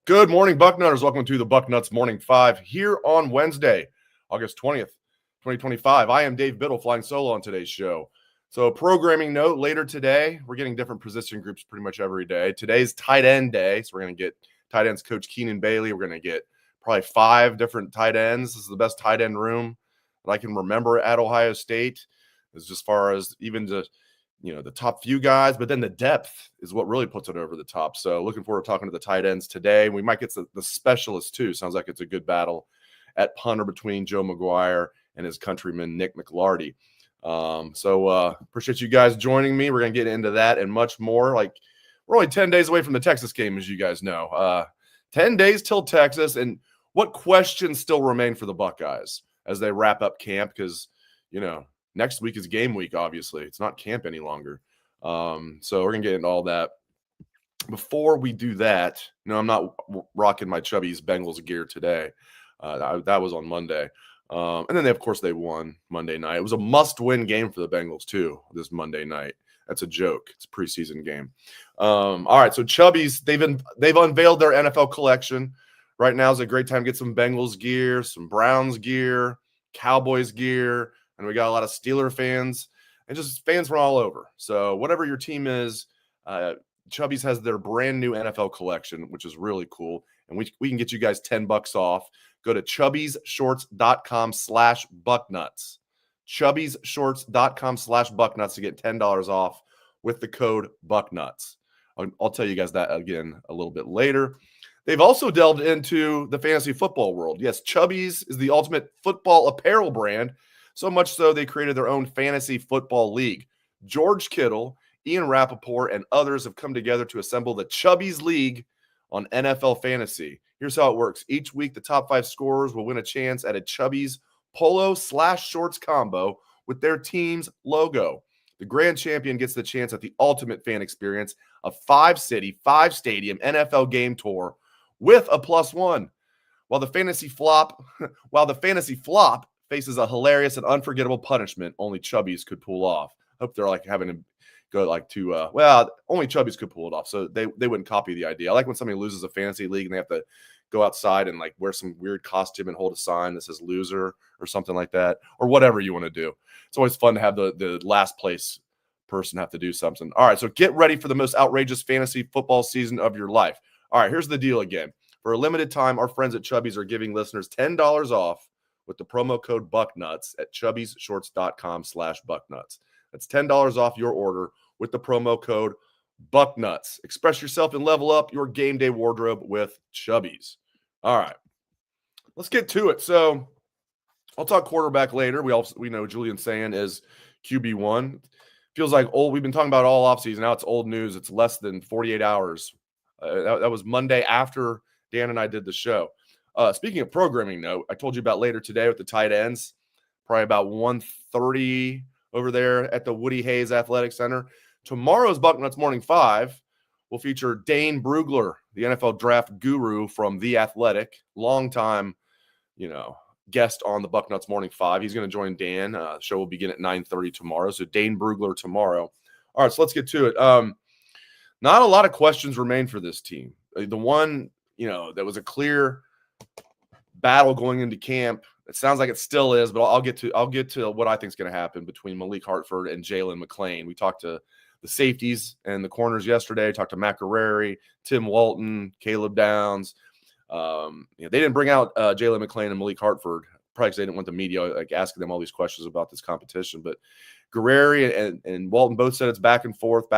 Good morning, Bucknutters. Welcome to the Bucknuts Morning 5 here on Wednesday, August 20th, 2025. I am Dave Biddle flying solo on today's show. So programming note, later today, we're getting different position groups pretty much every day. Today's tight end day, so we're going to get tight ends coach Keenan Bailey. We're going to get probably 5 different tight ends. This is the best tight end room that I can remember at Ohio State, as far as even just the top few guys, but then the depth is what really puts it over the top. So looking forward to talking to the tight ends today. We might get the specialists too. Sounds like it's a good battle at punter between Joe McGuire and his countryman, Nick McLarty. Appreciate you guys joining me. We're going to get into that and much more. We're only 10 days away from the Texas game, as you guys know. 10 days till Texas. And what questions still remain for the Buckeyes as they wrap up camp? Because, next week is game week, obviously. It's not camp any longer. So we're going to get into all that. Before we do that, I'm not rocking my Chubby's Bengals gear today. That was on Monday. And then, of course, they won Monday night. It was a must-win game for the Bengals, too, this Monday night. That's a joke. It's a preseason game. All right, so Chubby's, they've unveiled their NFL collection. Right now is a great time to get some Bengals gear, some Browns gear, Cowboys gear. And we got a lot of Steeler fans and just fans from all over. So whatever your team is, Chubby's has their brand new NFL collection, which is really cool. And we can get you guys $10 off. Go to chubbysshorts.com/bucknuts. chubbysshorts.com/bucknuts to get $10 off with the code Bucknuts. I'll tell you guys that again a little bit later. They've also delved into the fantasy football world. Yes, Chubby's is the ultimate football apparel brand. So much so they created their own fantasy football league. George Kittle, Ian Rappaport, and others have come together to assemble the Chubby's League on NFL Fantasy. Here's how it works. Each week, the top 5 scorers will win a chance at a Chubby's polo/shorts combo with their team's logo. The grand champion gets the chance at the ultimate fan experience, a 5-city, 5-stadium NFL game tour with a +1. While the fantasy flop faces a hilarious and unforgettable punishment only Chubby's could pull off. Hope they're having to go only Chubby's could pull it off, so they wouldn't copy the idea. I like when somebody loses a fantasy league and they have to go outside and wear some weird costume and hold a sign that says loser or something like that, or whatever you want to do. It's always fun to have the last place person have to do something. All right, so get ready for the most outrageous fantasy football season of your life. All right, here's the deal again. For a limited time, our friends at Chubby's are giving listeners $10 off with the promo code Bucknuts at chubbysshorts.com/bucknuts. That's $10 off your order with the promo code Bucknuts. Express yourself and level up your game day wardrobe with Chubby's. All right, let's get to it. So I'll talk quarterback later. We know Julian Sand is QB1. Feels like old. We've been talking about all offseason. Now it's old news. It's less than 48 hours. That was Monday after Dan and I did the show. Speaking of programming note, I told you about later today with the tight ends, probably about 1:30 over there at the Woody Hayes Athletic Center. Tomorrow's Bucknuts Morning 5 will feature Dane Brugler, the NFL draft guru from The Athletic, longtime, guest on the Bucknuts Morning 5. He's going to join Dan. The show will begin at 9:30 tomorrow. So Dane Brugler tomorrow. All right, so let's get to it. Not a lot of questions remain for this team. The one, that was a clear battle going into camp. It sounds like it still is, but I'll get to what I think is going to happen between Malik Hartford and Jalen McClain. We talked to the safeties and the corners yesterday. Talked to McErary, Tim Walton, Caleb Downs. They didn't bring out Jalen McClain and Malik Hartford probably because they didn't want the media asking them all these questions about this competition. But Guerreri and Walton both said it's back and forth.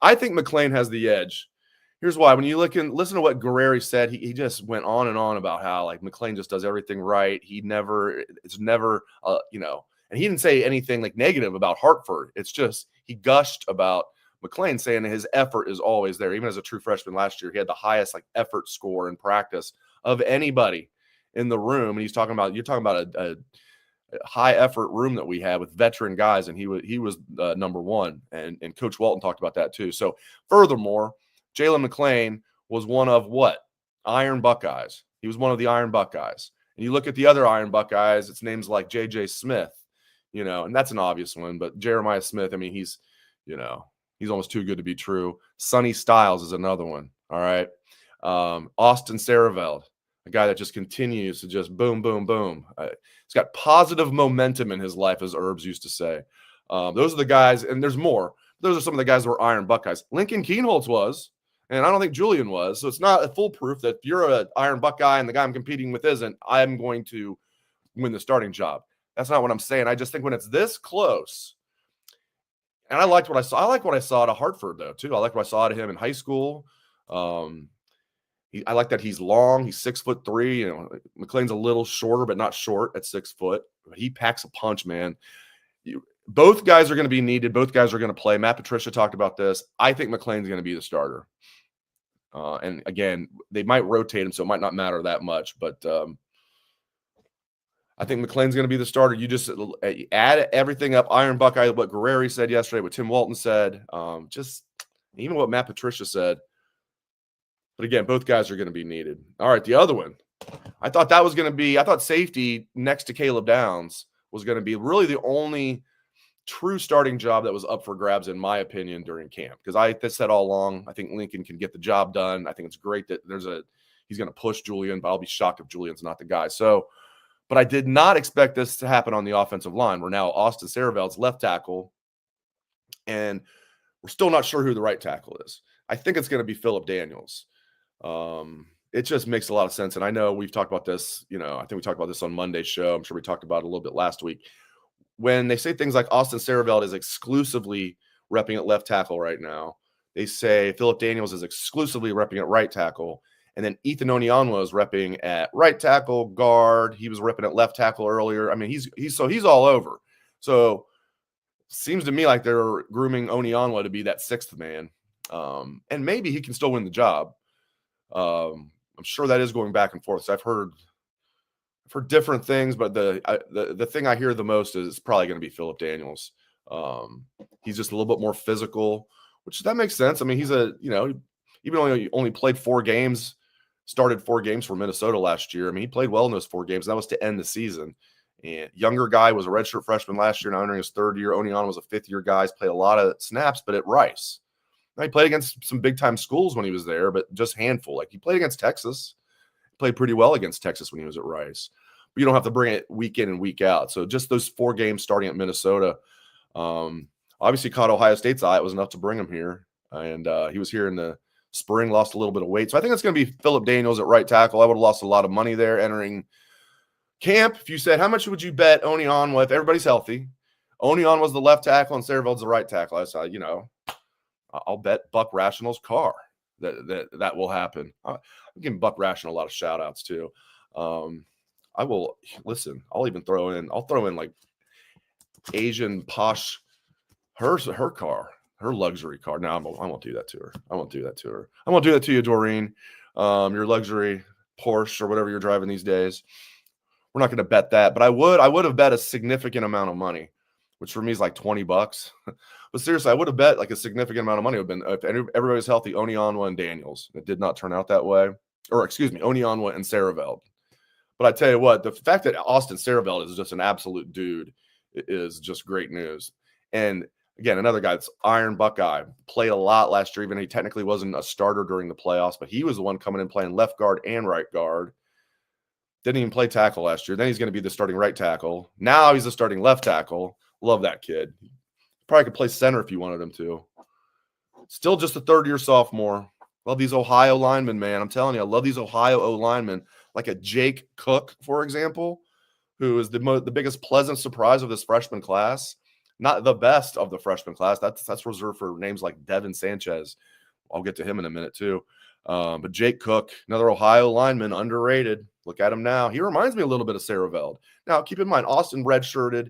I think McClain has the edge. Here's why. When you listen to what Guerreri said, he just went on and on about how McClain just does everything right. It's never, and he didn't say anything negative about Hartford. It's just he gushed about McClain, saying his effort is always there. Even as a true freshman last year, he had the highest effort score in practice of anybody in the room. And you're talking about a high effort room that we had with veteran guys, and he was number one. And Coach Walton talked about that too. So furthermore, Jalen McClain was one of what? Iron Buckeyes. He was one of the Iron Buckeyes. And you look at the other Iron Buckeyes, it's names like J.J. Smith, and that's an obvious one. But Jeremiah Smith, he's almost too good to be true. Sonny Styles is another one, all right? Austin Saraveld, a guy that just continues to just boom, boom, boom. He's got positive momentum in his life, as Herbs used to say. Those are the guys, and there's more. Those are some of the guys who are Iron Buckeyes. Lincoln Keenholz was, and I don't think Julian was. So it's not a foolproof that if you're an Iron Buckeye and the guy I'm competing with isn't, I'm going to win the starting job. That's not what I'm saying. I just think when it's this close, and I liked what I saw. I like what I saw at Hartford, though, too. I like what I saw at him in high school. I like that he's long. He's 6'3". You know, McLean's a little shorter, but not short at 6 foot. He packs a punch, man. Both guys are going to be needed. Both guys are going to play. Matt Patricia talked about this. I think McLean's going to be the starter. And again, they might rotate him, so it might not matter that much. But I think McLean's going to be the starter. You just add everything up. Iron Buckeye, what Guerreri said yesterday, what Tim Walton said, just even what Matt Patricia said. But again, both guys are going to be needed. All right, the other one. I thought safety next to Caleb Downs was going to be really the only true starting job that was up for grabs, in my opinion, during camp. Because I said all along, I think Lincoln can get the job done. I think it's great that he's going to push Julian, but I'll be shocked if Julian's not the guy. So, but I did not expect this to happen on the offensive line. We're now Austin Saraveld's left tackle, and we're still not sure who the right tackle is. I think it's going to be Phillip Daniels. It just makes a lot of sense. And I know we've talked about this, I think we talked about this on Monday's show. I'm sure we talked about it a little bit last week. When they say things like Austin Saraveld is exclusively repping at left tackle right now, they say Phillip Daniels is exclusively repping at right tackle. And then Ethan Onyanwa is repping at right tackle, guard. He was repping at left tackle earlier. I mean, he's all over. So seems to me like they're grooming Onyanwa to be that sixth man. And maybe he can still win the job. I'm sure that is going back and forth. So I've heard different things, but the thing I hear the most is probably going to be Phillip Daniels. He's just a little bit more physical, which that makes sense. I mean, he's even though he only played 4 games, started 4 games for Minnesota last year. I mean, he played well in those 4 games. That was to end the season. And younger guy, was a redshirt freshman last year, now entering his 3rd year. Onyanwa was a 5th-year guy. He's played a lot of snaps, but at Rice. Now, he played against some big-time schools when he was there, but just handful. Like, he played against Texas. He played pretty well against Texas when he was at Rice. But you don't have to bring it week in and week out. So just those 4 games starting at Minnesota, obviously caught Ohio State's eye. It was enough to bring him here. And he was here in the spring, lost a little bit of weight. So I think it's going to be Phillip Daniels at right tackle. I would have lost a lot of money there entering camp. If you said, how much would you bet Onyanwa if everybody's healthy? Onyanwa was the left tackle and Saraveld's the right tackle. I said, I'll bet Buck Rational's car that will happen. I'm giving Buck Rational a lot of shout outs too. I will listen. I'll throw in like Asian posh, her car, her luxury car. No, I won't do that to her. I won't do that to you, Doreen. Your luxury Porsche or whatever you're driving these days. We're not going to bet that, but I would have bet a significant amount of money, which for me is like $20. But seriously, I would have bet like a significant amount of money. Would have been if everybody's healthy, Onyanwa and Daniels. It did not turn out that way. Or excuse me, Onyanwa and Saraveld. But I tell you what, the fact that Austin Saraveld is just an absolute dude is just great news. And again, another guy that's Iron Buckeye, played a lot last year, even he technically wasn't a starter during the playoffs, but he was the one coming in playing left guard and right guard. Didn't even play tackle last year. Then he's going to be the starting right tackle. Now he's the starting left tackle. Love that kid. Probably could play center if you wanted him to. Still just a 3rd-year sophomore. Love these Ohio linemen, man. I'm telling you, I love these Ohio O linemen. Like a Jake Cook, for example, who is the biggest pleasant surprise of this freshman class. Not the best of the freshman class. That's reserved for names like Devin Sanchez. I'll get to him in a minute too. But Jake Cook, another Ohio lineman, underrated. Look at him now. He reminds me a little bit of Saraveld. Now, keep in mind, Austin redshirted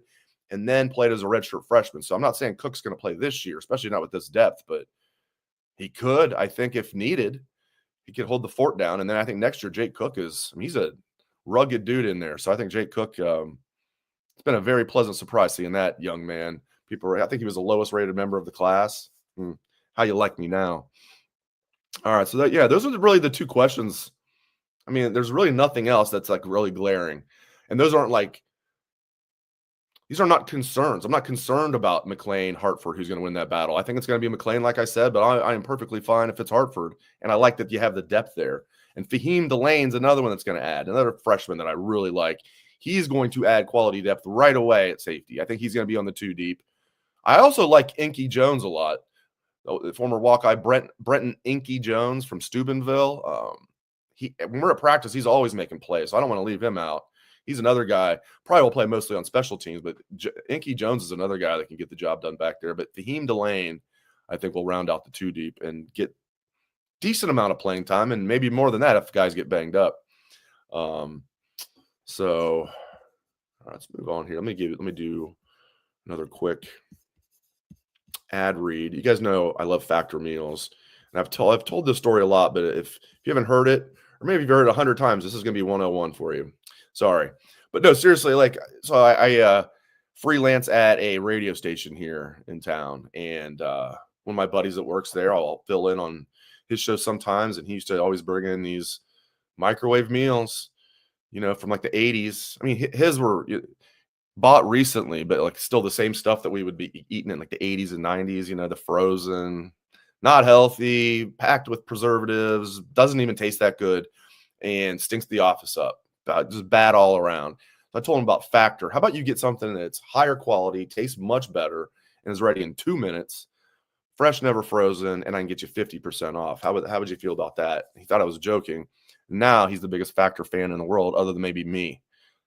and then played as a redshirt freshman. So I'm not saying Cook's going to play this year, especially not with this depth, but he could, I think, if needed. He could hold the fort down. And then I think next year, Jake Cook he's a rugged dude in there. So I think Jake Cook, it's been a very pleasant surprise seeing that young man. I think he was the lowest rated member of the class. How you like me now? All right. So those are really the 2 questions. I mean, there's really nothing else that's like really glaring. And those aren't like, these are not concerns. I'm not concerned about McLean, Hartford, who's going to win that battle. I think it's going to be McLean, like I said, but I am perfectly fine if it's Hartford. And I like that you have the depth there. And Fahim Delane's another one that's going to add, another freshman that I really like. He's going to add quality depth right away at safety. I think he's going to be on the 2 deep. I also like Inky Jones a lot. The former Walkeye Brenton Inky Jones from Steubenville. When we're at practice, he's always making plays, so I don't want to leave him out. He's another guy, probably will play mostly on special teams, but Inky Jones is another guy that can get the job done back there. But Fahim Delane, I think, will round out the 2 deep and get decent amount of playing time, and maybe more than that if guys get banged up. So let's move on here. Let me do another quick ad read. You guys know I love Factor meals, and I've told this story a lot, but if you haven't heard it, or maybe you've heard it 100 times, this is going to be 101 for you. Sorry, but no, seriously. So I freelance at a radio station here in town, and one of my buddies that works there, I'll fill in on his show sometimes, and he used to always bring in these microwave meals, from like the 80s. I mean, his were bought recently, but like still the same stuff that we would be eating in like the 80s and 90s, the frozen, not healthy, packed with preservatives, doesn't even taste that good, and stinks the office up. Just bad all around. So I told him about Factor. How about you get something that's higher quality, tastes much better, and is ready in 2 minutes, fresh, never frozen, and I can get you 50% off. How would you feel about that? He thought I was joking. Now he's the biggest Factor fan in the world, other than maybe me.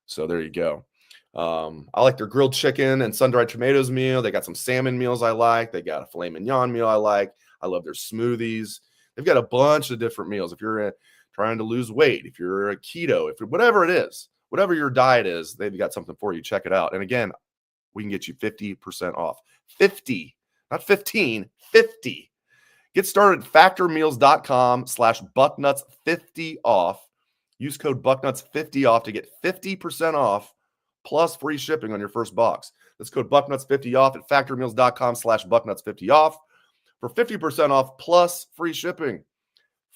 So there you go. I like their grilled chicken and sun-dried tomatoes meal. They got some salmon meals I like. They got a filet mignon meal I like. I love their smoothies. They've got a bunch of different meals. If you're trying to lose weight, if you're a keto, if you're whatever it is, whatever your diet is, they've got something for you. Check it out. And again, we can get you 50% off. 50, not 15, 50. Get started at factormeals.com/bucknuts50 off. Use code bucknuts50 off to get 50% off plus free shipping on your first box. That's code bucknuts50 off at factormeals.com/bucknuts50 off for 50% off plus free shipping.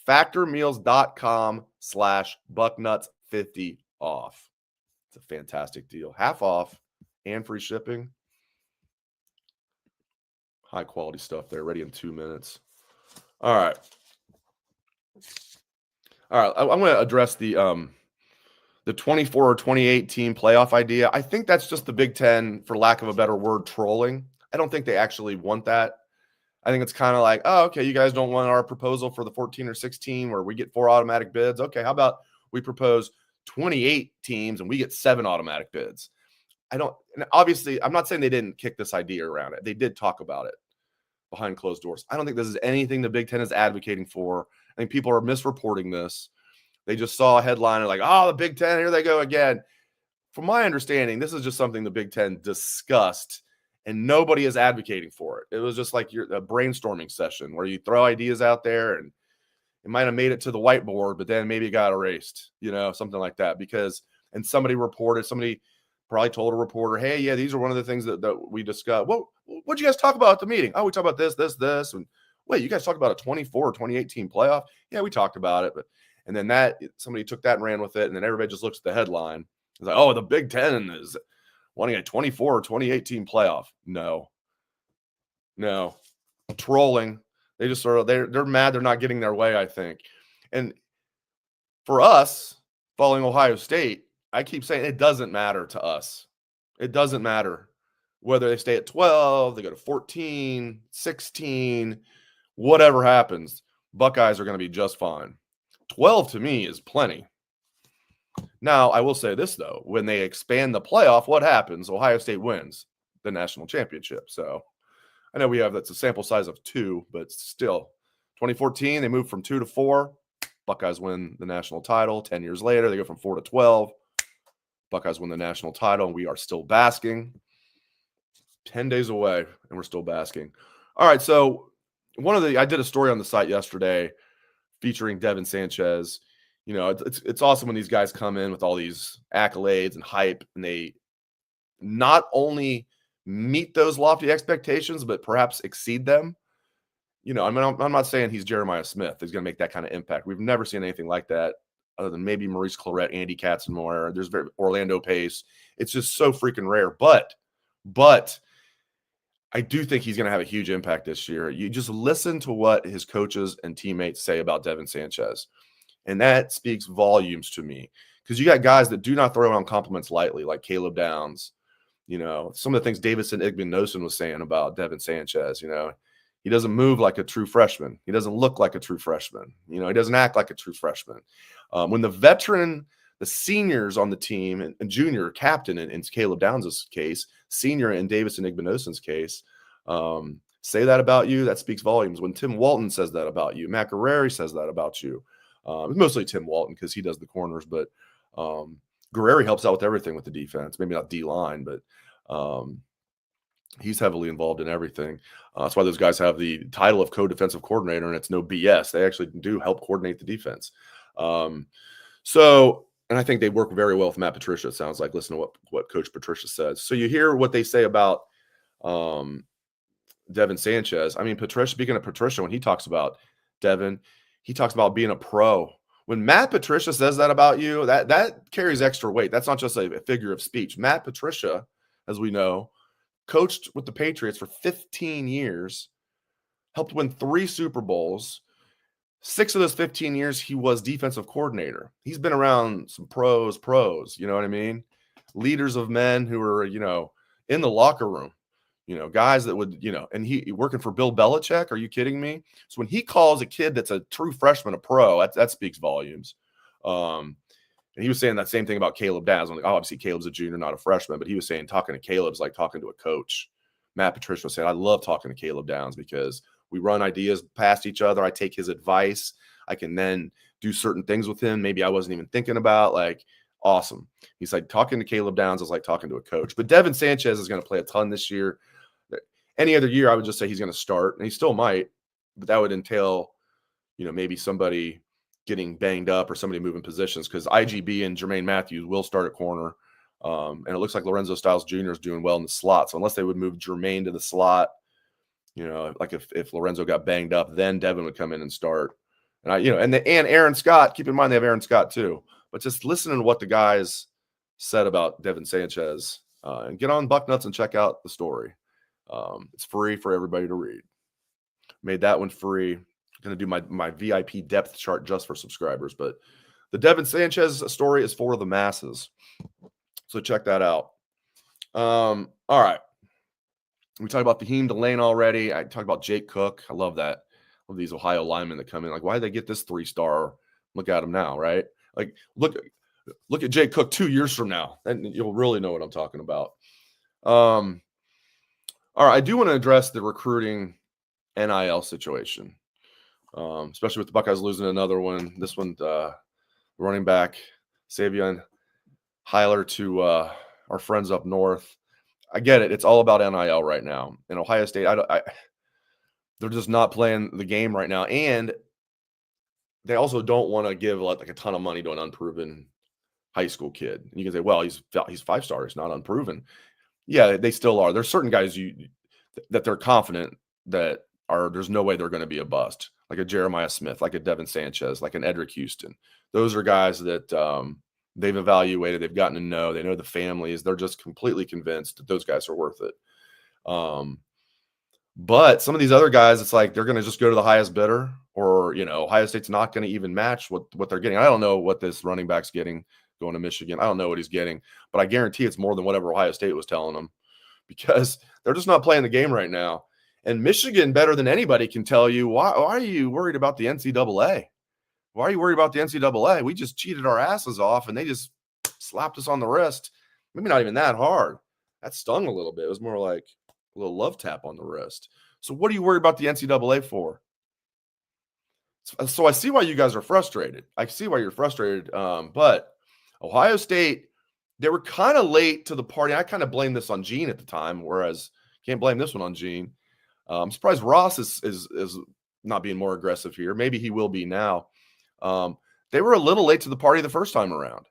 Factormeals.com/bucknuts50 off. It's a fantastic deal. Half off and free shipping. High quality stuff there, ready in 2 minutes. All right. I'm going to address the 24 or 28 team playoff idea. I think that's just the Big Ten, for lack of a better word, trolling. I don't think they actually want that. I think it's kind of like, oh, okay, you guys don't want our proposal for the 14 or 16 where we get 4 automatic bids. Okay, how about we propose 28 teams and we get 7 automatic bids? And obviously, I'm not saying they didn't kick this idea around it. They did talk about it behind closed doors. I don't think this is anything the Big Ten is advocating for. I think people are misreporting this. They just saw a headline and like, oh, the Big Ten, here they go again. From my understanding, this is just something the Big Ten discussed, and nobody is advocating for it. It was just like a brainstorming session where you throw ideas out there, and it might have made it to the whiteboard, but then maybe it got erased, something like that. And somebody probably told a reporter, hey, yeah, these are one of the things that we discussed. Well, what'd you guys talk about at the meeting? Oh, we talked about this. And wait, you guys talked about a 24 or 28 team playoff? Yeah, we talked about it. And then somebody took that and ran with it. And then everybody just looks at the headline. It's like, oh, the Big Ten is wanting a 24 or 28 team playoff. No. Trolling. They just they're mad they're not getting their way, I think. And for us, following Ohio State, I keep saying it doesn't matter to us. It doesn't matter whether they stay at 12, they go to 14, 16, whatever happens. Buckeyes are going to be just fine. 12 to me is plenty. Now, I will say this, though. When they expand the playoff, what happens? Ohio State wins the national championship. So I know that's a sample size of 2, but still. 2014, they moved from 2 to 4. Buckeyes win the national title. 10 years later, they go from 4 to 12. Buckeyes win the national title, and we are still basking. 10 days away, and we're still basking. All right, so I did a story on the site yesterday featuring Devin Sanchez. It's awesome when these guys come in with all these accolades and hype, and they not only meet those lofty expectations, but perhaps exceed them. I'm not saying he's Jeremiah Smith. He's going to make that kind of impact. We've never seen anything like that, other than maybe Maurice Clarett, Andy Katzenmoyer. There's Orlando Pace. It's just so freaking rare. But But I do think he's going to have a huge impact this year. You just listen to what his coaches and teammates say about Devin Sanchez, and that speaks volumes to me, because you got guys that do not throw around compliments lightly, like Caleb Downs. Some of the things Davison Igbinosun was saying about Devin Sanchez. He doesn't move like a true freshman. He doesn't look like a true freshman. He doesn't act like a true freshman. When the seniors on the team and junior captain in Caleb Downs' case, senior in Davison Igbinosun's case, say that about you, that speaks volumes. When Tim Walton says that about you, Matt Guerreri says that about you. Mostly Tim Walton because he does the corners, but Guerreri helps out with everything with the defense. Maybe not D-line, but he's heavily involved in everything. That's why those guys have the title of co-defensive coordinator, and it's no BS. They actually do help coordinate the defense. And I think they work very well with Matt Patricia, it sounds like. Listen to what Coach Patricia says. So you hear what they say about Devin Sanchez. I mean, Patricia, speaking of Patricia, when he talks about Devin, he talks about being a pro. When Matt Patricia says that about you, that carries extra weight. That's not just a figure of speech. Matt Patricia, as we know, coached with the Patriots for 15 years, helped win 3 Super Bowls. 6 of those 15 years, he was defensive coordinator. He's been around some pros, you know what I mean? Leaders of men who are, in the locker room, guys that would, and he working for Bill Belichick. Are you kidding me? So when he calls a kid that's a true freshman a pro, that speaks volumes. And he was saying that same thing about Caleb Downs. Obviously, Caleb's a junior, not a freshman, but he was saying talking to Caleb's like talking to a coach. Matt Patricia was saying, I love talking to Caleb Downs because we run ideas past each other. I take his advice. I can then do certain things with him maybe I wasn't even thinking about. Like, awesome. He's like, talking to Caleb Downs is like talking to a coach. But Devin Sanchez is going to play a ton this year. Any other year, I would just say he's going to start, and he still might, but that would entail, maybe somebody getting banged up or somebody moving positions, because IGB and Jermaine Matthews will start at corner. And it looks like Lorenzo Styles Jr. is doing well in the slot. So unless they would move Jermaine to the slot, like if Lorenzo got banged up, then Devin would come in and start. And and Aaron Scott, keep in mind they have Aaron Scott too. But just listening to what the guys said about Devin Sanchez, and get on Bucknuts and check out the story. It's free for everybody to read. Made that one free. Going to do my VIP depth chart just for subscribers. But the Devin Sanchez story is for the masses. So check that out. All right. We talked about Faheem Delane already. I talked about Jake Cook. I love that. I love these Ohio linemen that come in. Like, why did they get this 3-star? Look at him now, right? Like, look at Jake Cook 2 years from now. Then you'll really know what I'm talking about. All right, I do want to address the recruiting NIL situation, especially with the Buckeyes losing another one. This one, running back Savion Heiler to our friends up north. I get it. It's all about NIL right now. In Ohio State, they're just not playing the game right now. And they also don't want to give like a ton of money to an unproven high school kid. And you can say, well, he's 5-star. He's not unproven. Yeah, they still are. There's certain guys that they're confident that there's no way they're going to be a bust, like a Jeremiah Smith, like a Devin Sanchez, like an Edric Houston. Those are guys that they've evaluated, they've gotten to know, they know the families. They're just completely convinced that those guys are worth it. But some of these other guys, it's like they're going to just go to the highest bidder, or Ohio State's not going to even match what they're getting. I don't know what this running back's getting going to Michigan. I don't know what he's getting, but I guarantee it's more than whatever Ohio State was telling them, because they're just not playing the game right now. And Michigan, better than anybody, can tell you, why are you worried about the NCAA? Why are you worried about the NCAA? We just cheated our asses off, and they just slapped us on the wrist. Maybe not even that hard. That stung a little bit. It was more like a little love tap on the wrist. So what are you worried about the NCAA for? So I see why you guys are frustrated. I see why you're frustrated. But Ohio State, they were kind of late to the party. I kind of blamed this on Gene at the time, whereas can't blame this one on Gene. I'm surprised Ross is not being more aggressive here. Maybe he will be now. They were a little late to the party the first time around,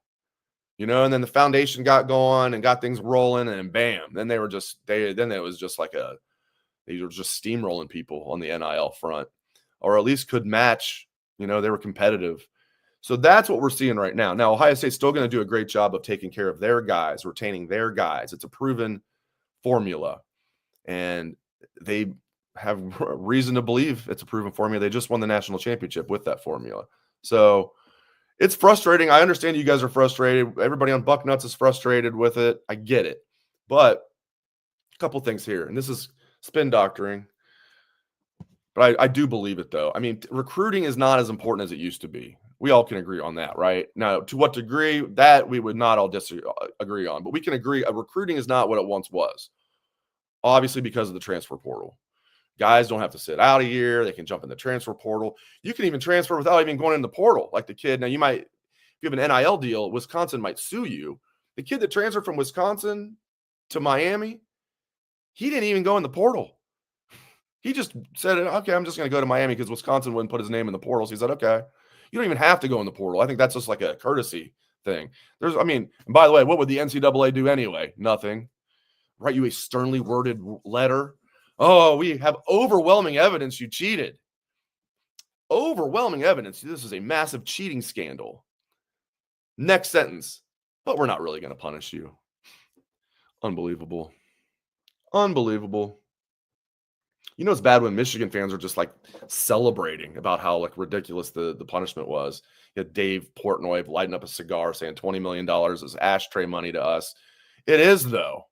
and then the foundation got going and got things rolling, and bam, then they were just they was just like they were just steamrolling people on the NIL front, or at least could match. They were competitive. So that's what we're seeing right now. Now, Ohio State's still going to do a great job of taking care of their guys, retaining their guys. It's a proven formula. And they have reason to believe it's a proven formula. They just won the national championship with that formula. So it's frustrating. I understand you guys are frustrated. Everybody on Bucknuts is frustrated with it. I get it. But a couple things here, and this is spin doctoring. But I do believe it, though. I mean, recruiting is not as important as it used to be. We all can agree on that, right? Now, to what degree, that we would not all agree on. But we can agree recruiting is not what it once was, obviously because of the transfer portal. Guys don't have to sit out a year. They can jump in the transfer portal. You can even transfer without even going in the portal, like the kid. Now, you might, if you have an NIL deal, Wisconsin might sue you. The kid that transferred from Wisconsin to Miami, he didn't even go in the portal. He just said, okay, I'm just going to go to Miami because Wisconsin wouldn't put his name in the portal. So he said, okay, you don't even have to go in the portal. I think that's just like a courtesy thing. And by the way, what would the NCAA do anyway? Nothing. Write you a sternly worded letter. Oh, we have overwhelming evidence you cheated. Overwhelming evidence. This is a massive cheating scandal. Next sentence. But we're not really going to punish you. Unbelievable. Unbelievable. You know, it's bad when Michigan fans are just like celebrating about how like ridiculous the punishment was. You had Dave Portnoy lighting up a cigar saying $20 million is ashtray money to us. It is, though.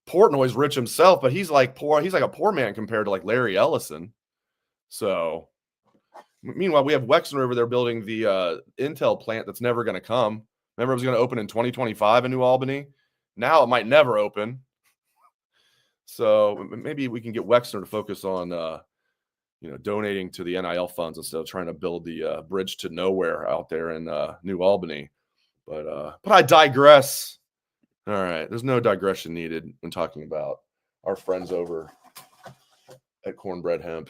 Portnoy's rich himself, but he's like poor. He's like a poor man compared to like Larry Ellison. So, meanwhile, we have Wexner over there building the Intel plant that's never going to come. Remember, it was going to open in 2025 in New Albany. Now it might never open. So maybe we can get Wexner to focus on, donating to the NIL funds instead of trying to build the bridge to nowhere out there in New Albany. But I digress. All right, there's no digression needed when talking about our friends over at Cornbread Hemp.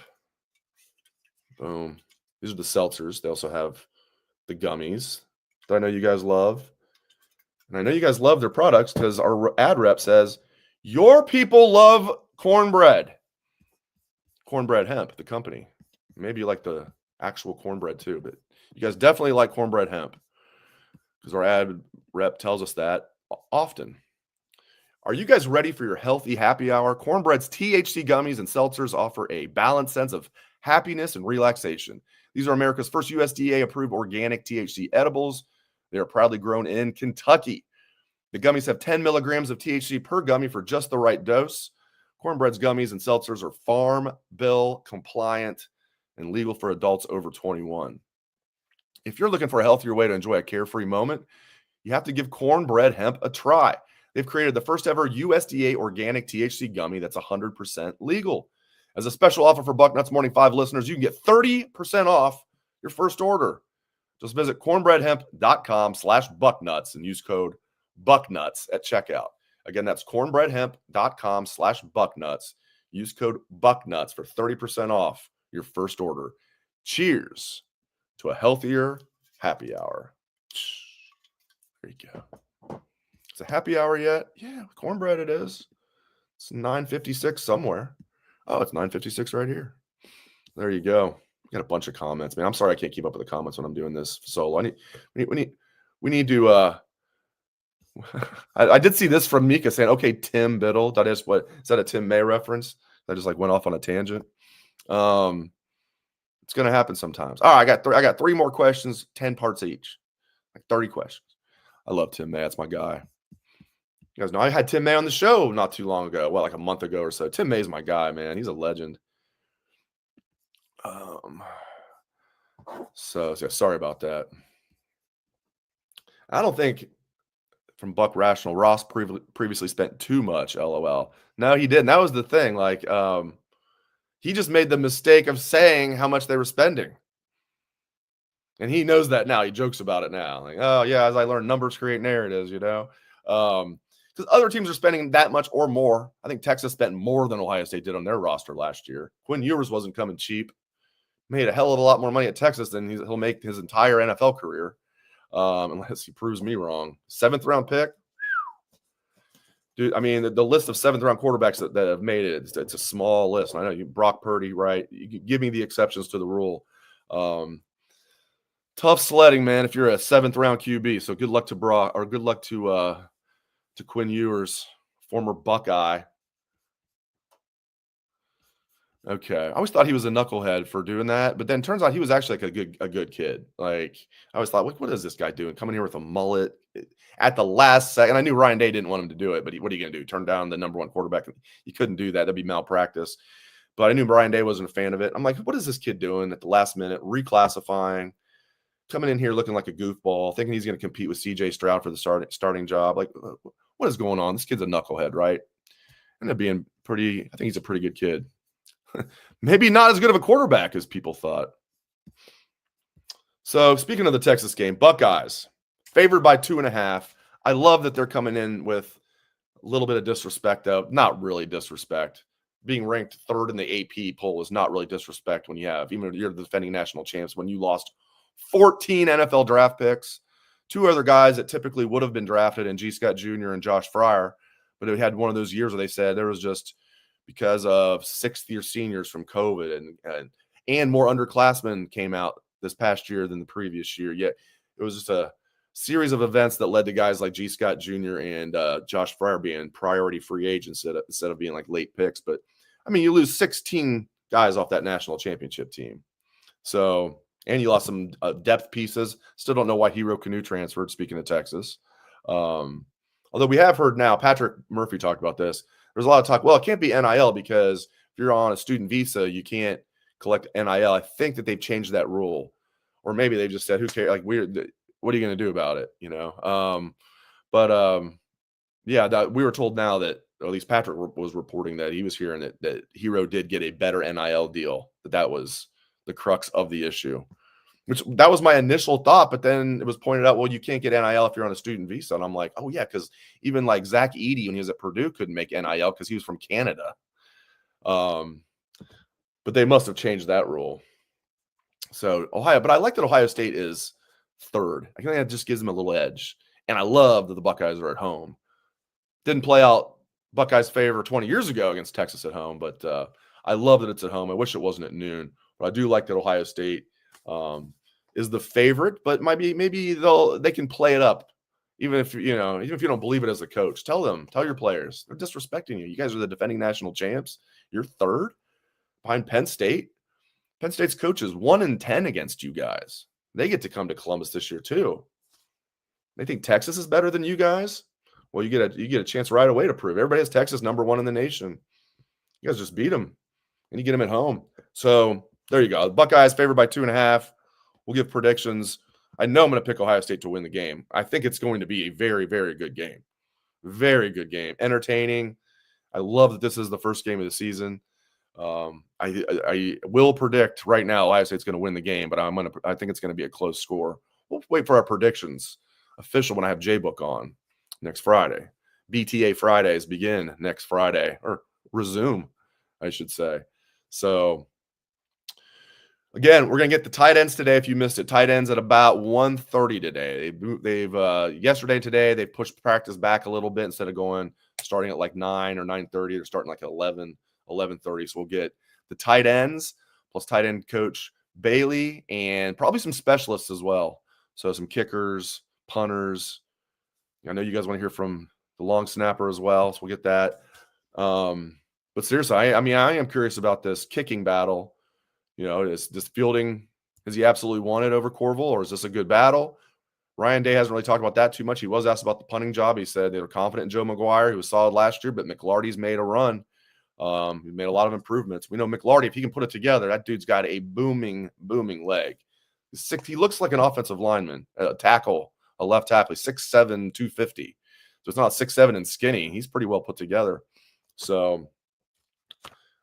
Boom. These are the seltzers. They also have the gummies that I know you guys love. And I know you guys love their products because our ad rep says, your people love cornbread. Cornbread Hemp, the company. Maybe you like the actual cornbread too, but you guys definitely like Cornbread Hemp because our ad rep tells us that often. Are you guys ready for your healthy happy hour? Cornbread's THC gummies and seltzers offer a balanced sense of happiness and relaxation. These are America's first USDA-approved organic THC edibles. They are proudly grown in Kentucky. The gummies have 10 milligrams of THC per gummy for just the right dose. Cornbread's gummies and seltzers are Farm Bill compliant and legal for adults over 21. If you're looking for a healthier way to enjoy a carefree moment, you have to give Cornbread Hemp a try. They've created the first ever USDA organic THC gummy that's 100% legal. As a special offer for Bucknuts Morning 5 listeners, you can get 30% off your first order. Just visit cornbreadhemp.com/bucknuts and use code Bucknuts at checkout. Again, that's cornbreadhemp.com/bucknuts. Use code Bucknuts for 30% off your first order. Cheers to a healthier happy hour. There you go. Is it happy hour yet? Yeah, cornbread it is. It's 9:56 somewhere. Oh, it's 9:56 right here. There you go. Got a bunch of comments, man. I'm sorry I can't keep up with the comments when I'm doing this solo. We need to I did see this from Mika saying, okay, Tim Biddle. Is that a Tim May reference? I just like went off on a tangent. It's gonna happen sometimes. All right, I got three more questions, 10 parts each. Like 30 questions. I love Tim May. That's my guy. You guys know I had Tim May on the show not too long ago. Well, like a month ago or so. Tim May's my guy, man. He's a legend. So sorry about that. I don't think from Buck Rational, Ross previously spent too much, LOL. No, he didn't. That was the thing. Like, he just made the mistake of saying how much they were spending. And he knows that now. He jokes about it now. Like, oh, yeah, as I learn, numbers create narratives, because other teams are spending that much or more. I think Texas spent more than Ohio State did on their roster last year. Quinn Ewers wasn't coming cheap. Made a hell of a lot more money at Texas than he'll make his entire NFL career. Unless he proves me wrong. 7th round pick. Dude, I mean, the list of 7th round quarterbacks that have made it, it's a small list. I know Brock Purdy, right? You give me the exceptions to the rule. Tough sledding, man, if you're a 7th round QB. So good luck to Brock, or good luck to Quinn Ewers, former Buckeye. Okay. I always thought he was a knucklehead for doing that, but then turns out he was actually like a good kid. Like I always thought, what is this guy doing? Coming here with a mullet at the last second. I knew Ryan Day didn't want him to do it, but what are you going to do? Turn down the number one quarterback? You couldn't do that. That'd be malpractice. But I knew Ryan Day wasn't a fan of it. I'm like, what is this kid doing at the last minute? Reclassifying, coming in here looking like a goofball, thinking he's going to compete with CJ Stroud for the starting job. Like, what is going on? This kid's a knucklehead, right? Ended up being I think he's a pretty good kid. Maybe not as good of a quarterback as people thought. So speaking of the Texas game, Buckeyes favored by 2.5. I love that they're coming in with a little bit of disrespect, though. Not really disrespect. Being ranked third in the AP poll is not really disrespect when you have, even if you're the defending national champs, when you lost 14 NFL draft picks, 2 other guys that typically would have been drafted in G. Scott Jr. and Josh Fryer, but it had one of those years where they said there was just because of sixth-year seniors from COVID and more underclassmen came out this past year than the previous year. Yet it was just a series of events that led to guys like G. Scott Jr. and Josh Fryer being priority free agents instead of being like late picks. But, I mean, you lose 16 guys off that national championship team. So, and you lost some depth pieces. Still don't know why Hero Canoe transferred, speaking of Texas. Although we have heard now, Patrick Murphy talked about this. There's a lot of talk, well, it can't be NIL because if you're on a student visa, you can't collect NIL. I think that they've changed that rule. Or maybe they've just said, who cares? Like, what are you going to do about it? You know? Yeah, we were told now that, or at least Patrick was reporting that he was hearing that Hero did get a better NIL deal. That was the crux of the issue. That was my initial thought, but then it was pointed out, well, you can't get NIL if you're on a student visa. And I'm like, oh, yeah, because even like Zach Edey, when he was at Purdue, couldn't make NIL because he was from Canada. But they must have changed that rule. So Ohio, but I like that Ohio State is third. I think that just gives them a little edge. And I love that the Buckeyes are at home. Didn't play out Buckeyes' favor 20 years ago against Texas at home, but I love that it's at home. I wish it wasn't at noon, but I do like that Ohio State is the favorite, but maybe they can play it up. Even if you don't believe it as a coach, tell your players they're disrespecting you. You guys are the defending national champs. You're third behind Penn State. Penn State's coach is 1-10 against you guys. They get to come to Columbus this year too. They think Texas is better than you guys. Well, you get a chance right away to prove. Everybody has Texas number 1 in the nation. You guys just beat them, and you get them at home. So there you go. The Buckeyes favored by 2.5. We'll give predictions. I know I'm going to pick Ohio State to win the game. I think it's going to be a very, very good game. Very good game. Entertaining. I love that this is the first game of the season. I will predict right now Ohio State's going to win the game, but I think it's going to be a close score. We'll wait for our predictions official when I have J-Book on next Friday. BTA Fridays begin next Friday, or resume, I should say. So, again, we're going to get the tight ends today if you missed it. Tight ends at about 1:30 today. They've yesterday and today, they've pushed practice back a little bit instead of starting at like 9 or 9:30. They're starting like at 11:30. So we'll get the tight ends plus tight end coach Bailey and probably some specialists as well. So some kickers, punters. I know you guys want to hear from the long snapper as well. So we'll get that. But seriously, I am curious about this kicking battle. You know, is this Fielding, is he absolutely wanted over Corville, or is this a good battle? Ryan Day hasn't really talked about that too much. He was asked about the punting job. He said they were confident in Joe McGuire, who was solid last year, but McLarty's made a run. He made a lot of improvements. We know McLarty, if he can put it together, that dude's got a booming leg. He looks like an offensive lineman, a left tackle. He's 6'7", 250. So it's not 6'7" and skinny. He's pretty well put together. So,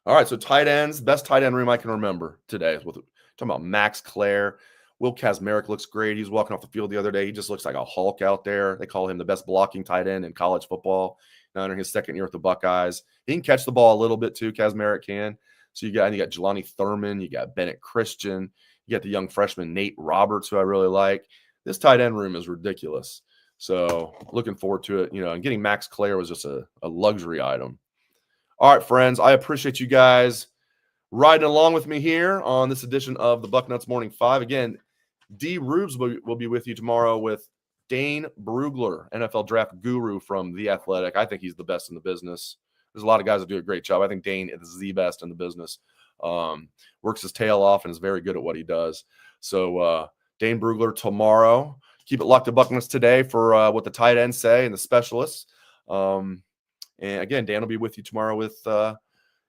all right, so tight ends, best tight end room I can remember today. Talking about Max Clare. Will Kazmarek looks great. He was walking off the field the other day. He just looks like a Hulk out there. They call him the best blocking tight end in college football. Now in his second year with the Buckeyes. He can catch the ball a little bit too, Kazmarek can. So you got Jelani Thurman, you got Bennett Christian, you got the young freshman Nate Roberts, who I really like. This tight end room is ridiculous. So looking forward to it. And getting Max Clare was just a luxury item. All right, friends, I appreciate you guys riding along with me here on this edition of the Bucknuts Morning 5. Again, D. Rubes will be with you tomorrow with Dane Brugler, NFL draft guru from The Athletic. I think he's the best in the business. There's a lot of guys that do a great job. I think Dane is the best in the business. Works his tail off and is very good at what he does. So Dane Brugler tomorrow. Keep it locked to Bucknuts today for what the tight ends say and the specialists. And again, Dan will be with you tomorrow with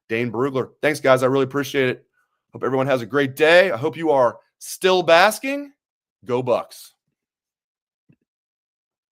Dane Brugler. Thanks, guys. I really appreciate it. Hope everyone has a great day. I hope you are still basking. Go Bucks.